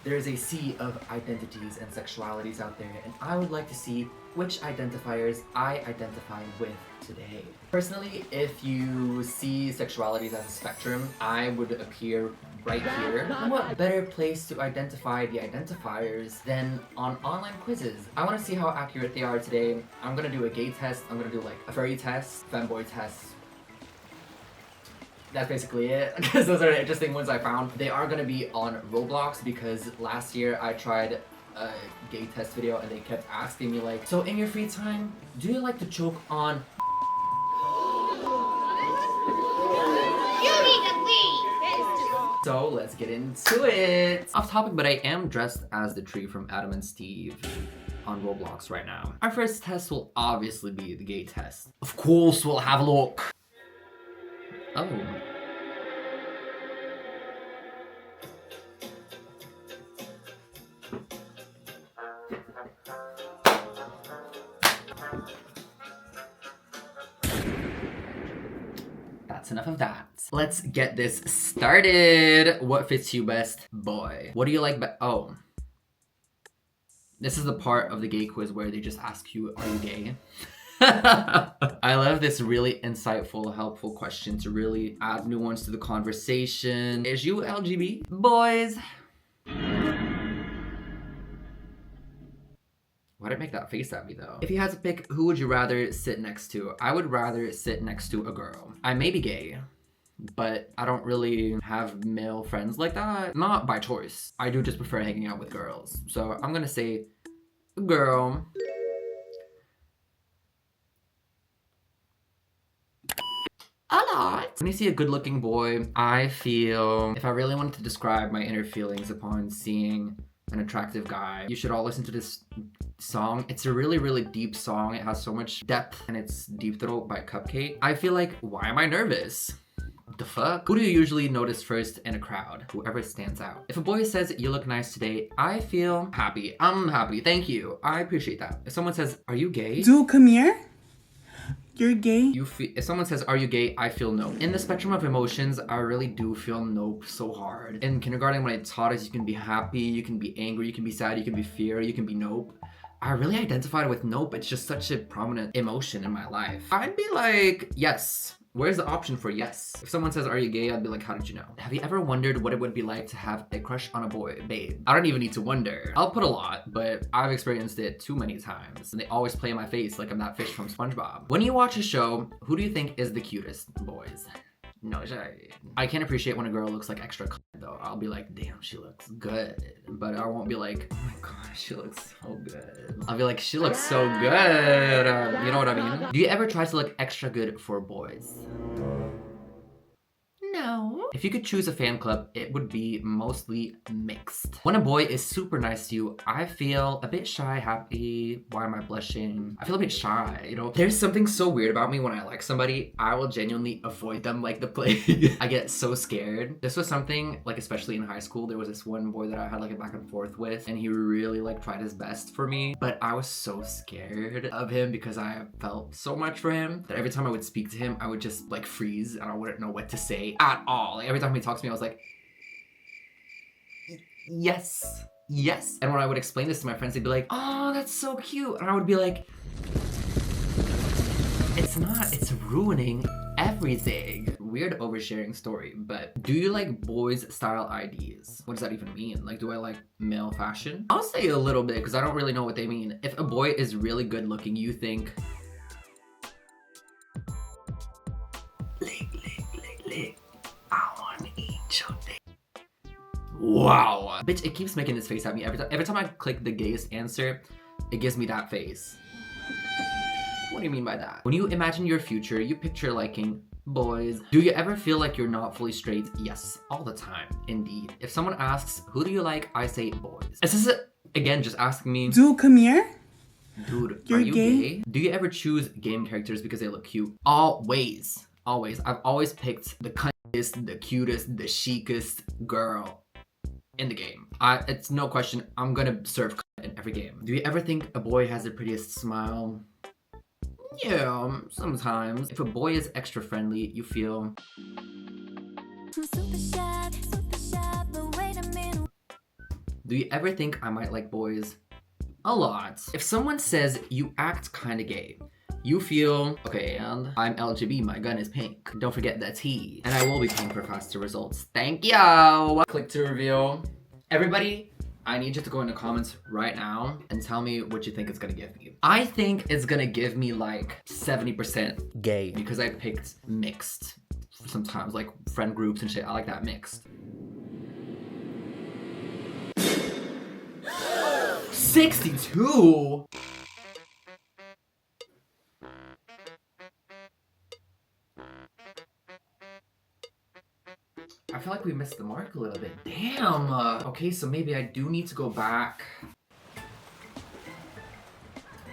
There's a sea of identities and sexualities out there, and I would like to see which identifiers I identify with today. Personally, if you see sexualities as a spectrum, I would appear right here. And what better place to identify the identifiers than on online quizzes? I want to see how accurate they are today. I'm gonna do a gay test, I'm gonna do like a furry test, femboy test. That's basically it, because those are the interesting ones I found. They are gonna be on Roblox because last year I tried a gay test video and they kept asking me like, so in your free time, do you like to choke on? So let's get into it. Off topic, but I am dressed as the tree from Adam and Steve on Roblox right now. Our first test will obviously be the gay test. Of course, we'll have a look. Oh. That's enough of that. Let's get this started. What fits you best, boy? What do you like oh. This is the part of the gay quiz where they just ask you, are you gay? I love this really insightful, helpful question to really add nuance to the conversation. Is you LGBT? Boys. Why'd it make that face at me though? If you had to pick, who would you rather sit next to? I would rather sit next to a girl. I may be gay, but I don't really have male friends like that. Not by choice. I do just prefer hanging out with girls. So I'm gonna say girl. A lot. When you see a good-looking boy, I feel, if I really wanted to describe my inner feelings upon seeing an attractive guy, you should all listen to this song. It's a really, really deep song. It has so much depth, and it's Deep Throat by Cupcake. I feel like, why am I nervous? What the fuck? Who do you usually notice first in a crowd? Whoever stands out. If a boy says, you look nice today, I feel happy. I'm happy. Thank you. I appreciate that. If someone says, are you gay? Dude, come here. You're gay? If someone says, are you gay? I feel no. In the spectrum of emotions, I really do feel nope so hard. In kindergarten, when I taught us, you can be happy, you can be angry, you can be sad, you can be fear, you can be nope. I really identified with nope. It's just such a prominent emotion in my life. I'd be like, yes. Where's the option for yes? If someone says, are you gay? I'd be like, how did you know? Have you ever wondered what it would be like to have a crush on a boy? Babe, I don't even need to wonder. I'll put a lot, but I've experienced it too many times. And they always play in my face like I'm that fish from SpongeBob. When you watch a show, who do you think is the cutest, boys? No, sorry. I can't appreciate when a girl looks like extra though. I'll be like, damn, she looks good. But I won't be like, oh my gosh, she looks so good. I'll be like, she looks so good. You know what I mean? Do you ever try to look extra good for boys? No. If you could choose a fan club, it would be mostly mixed. When a boy is super nice to you, I feel a bit shy, happy. Why am I blushing? I feel a bit shy, you know? There's something so weird about me when I like somebody. I will genuinely avoid them like the plague. I get so scared. This was something, like especially in high school, there was this one boy that I had like a back and forth with, and he really like tried his best for me. But I was so scared of him because I felt so much for him that every time I would speak to him, I would just like freeze and I wouldn't know what to say at all. Like every time he talks to me, I was like, yes, yes. And when I would explain this to my friends, they'd be like, oh, that's so cute. And I would be like, it's not, it's ruining everything. Weird oversharing story, but do you like boys style IDs? What does that even mean? Like, do I like male fashion? I'll say a little bit because I don't really know what they mean. If a boy is really good looking, you think, lick. I wanna eat your dick. Wow. Bitch, it keeps making this face at me every time I click the gayest answer, it gives me that face. What do you mean by that? When you imagine your future, you picture liking boys. Do you ever feel like you're not fully straight? Yes, all the time, indeed. If someone asks, who do you like? I say boys. This is, again, just asking me, dude, come here. Dude, you're are you gay? Do you ever choose game characters because they look cute? Always. Always. I've always picked the cutest, the cutest, the chicest girl in the game. It's no question, I'm gonna serve in every game. Do you ever think a boy has the prettiest smile? Yeah, sometimes. If a boy is extra friendly, you feel... Do you ever think I might like boys? A lot. If someone says you act kinda gay, you feel, okay, and I'm LGB, my gun is pink. Don't forget the T. And I will be paying for faster results. Thank you! Click to reveal. Everybody, I need you to go in the comments right now and tell me what you think it's gonna give me. I think it's gonna give me like 70% gay because I picked mixed. Sometimes like friend groups and shit, I like that mixed. 62? I feel like we missed the mark a little bit. Damn! Okay, so maybe I do need to go back.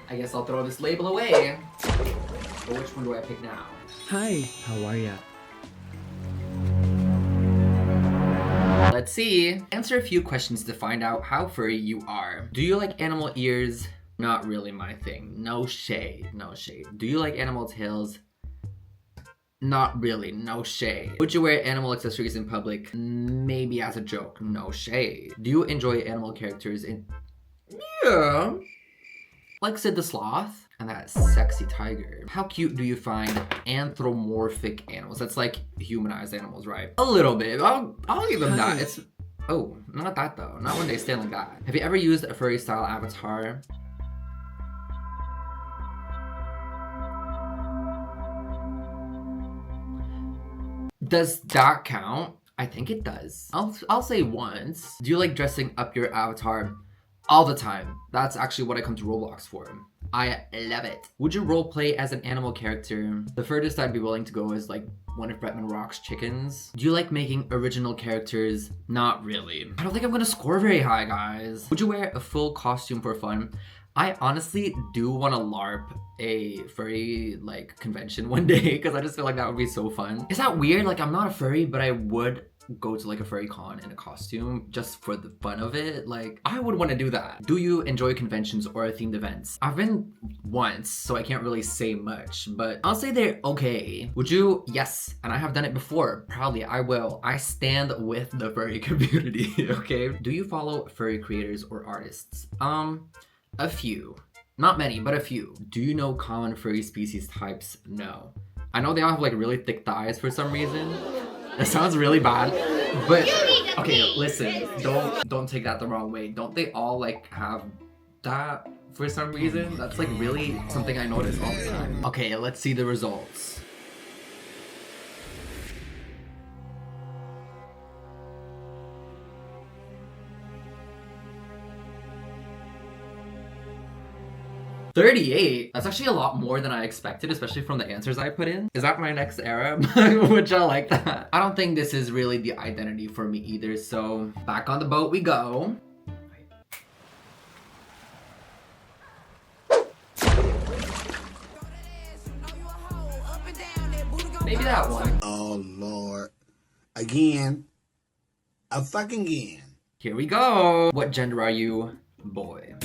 I guess I'll throw this label away. But which one do I pick now? Hi, how are ya? Let's see. Answer a few questions to find out how furry you are. Do you like animal ears? Not really my thing. No shade, no shade. Do you like animal tails? Not really, no shade. Would you wear animal accessories in public? Maybe as a joke, no shade. Do you enjoy animal characters in... Yeah. Like Sid the Sloth and that sexy tiger. How cute do you find anthropomorphic animals? That's like humanized animals, right? A little bit, I'll give them that. It's, oh, not that though. Not when they stand like that. Have you ever used a furry style avatar? Does that count? I think it does. I'll say once. Do you like dressing up your avatar? All the time. That's actually what I come to Roblox for. I love it. Would you roleplay as an animal character? The furthest I'd be willing to go is like one of Bretman Rock's chickens. Do you like making original characters? Not really. I don't think I'm gonna score very high, guys. Would you wear a full costume for fun? I honestly do want to LARP a furry like convention one day because I just feel like that would be so fun. Is that weird? Like I'm not a furry, but I would go to like a furry con in a costume just for the fun of it. Like I would want to do that. Do you enjoy conventions or themed events? I've been once, so I can't really say much, but I'll say they're okay. Would you? Yes, and I have done it before. Proudly, I will. I stand with the furry community, okay? Do you follow furry creators or artists? A few. Not many, but a few. Do you know common furry species types? No. I know they all have like really thick thighs for some reason. That sounds really bad, but okay, listen, don't take that the wrong way. Don't they all like have that for some reason? That's like really something I notice all the time. Okay, let's see the results. $38. That's actually a lot more than I expected, especially from the answers I put in. Is that my next era? Would y'all like that? I don't think this is really the identity for me either, so back on the boat we go. Maybe that one. Oh, Lord. Again. A fucking again. Here we go. What gender are you? Boy.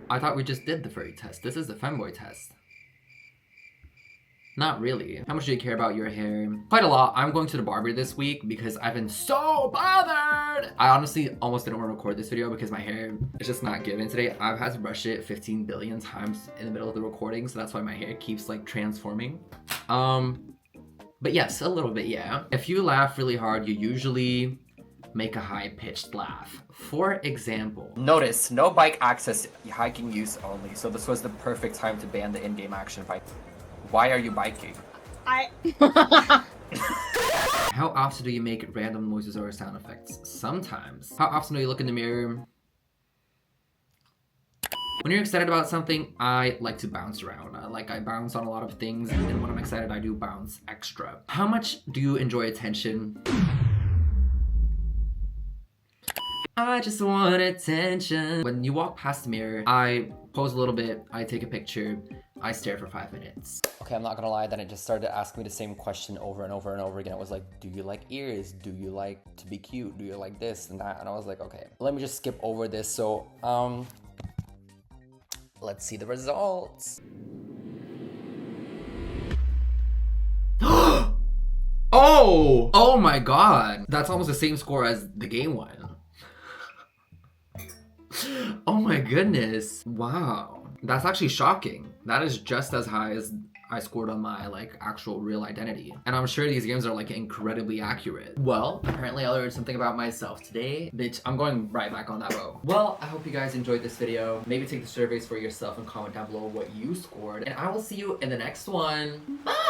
I thought we just did the furry test. This is the femboy test. Not really. How much do you care about your hair? Quite a lot. I'm going to the barber this week because I've been so bothered. I honestly almost didn't want to record this video because my hair is just not giving today. I've had to brush it 15 billion times in the middle of the recording, so that's why my hair keeps like transforming. But yes, a little bit, yeah. If you laugh really hard, you usually make a high-pitched laugh. For example, notice no bike access, hiking use only. So this was the perfect time to ban the in-game action bike. Why are you biking? How often do you make random noises or sound effects? Sometimes. How often do you look in the mirror? When you're excited about something, I like to bounce around. I bounce on a lot of things, and when I'm excited, I do bounce extra. How much do you enjoy attention? I just want attention. When you walk past the mirror, I pose a little bit, I take a picture, I stare for 5 minutes. Okay, I'm not gonna lie, then it just started asking me the same question over and over and over again. It was like, do you like ears? Do you like to be cute? Do you like this and that? And I was like, okay, let me just skip over this. So, let's see the results. Oh my god. That's almost the same score as the game one. Oh my goodness. Wow. That's actually shocking. That is just as high as I scored on my like actual real identity. And I'm sure these games are like incredibly accurate. Well, apparently I learned something about myself today. Bitch, I'm going right back on that boat. Well, I hope you guys enjoyed this video. Maybe take the surveys for yourself and comment down below what you scored. And I will see you in the next one. Bye!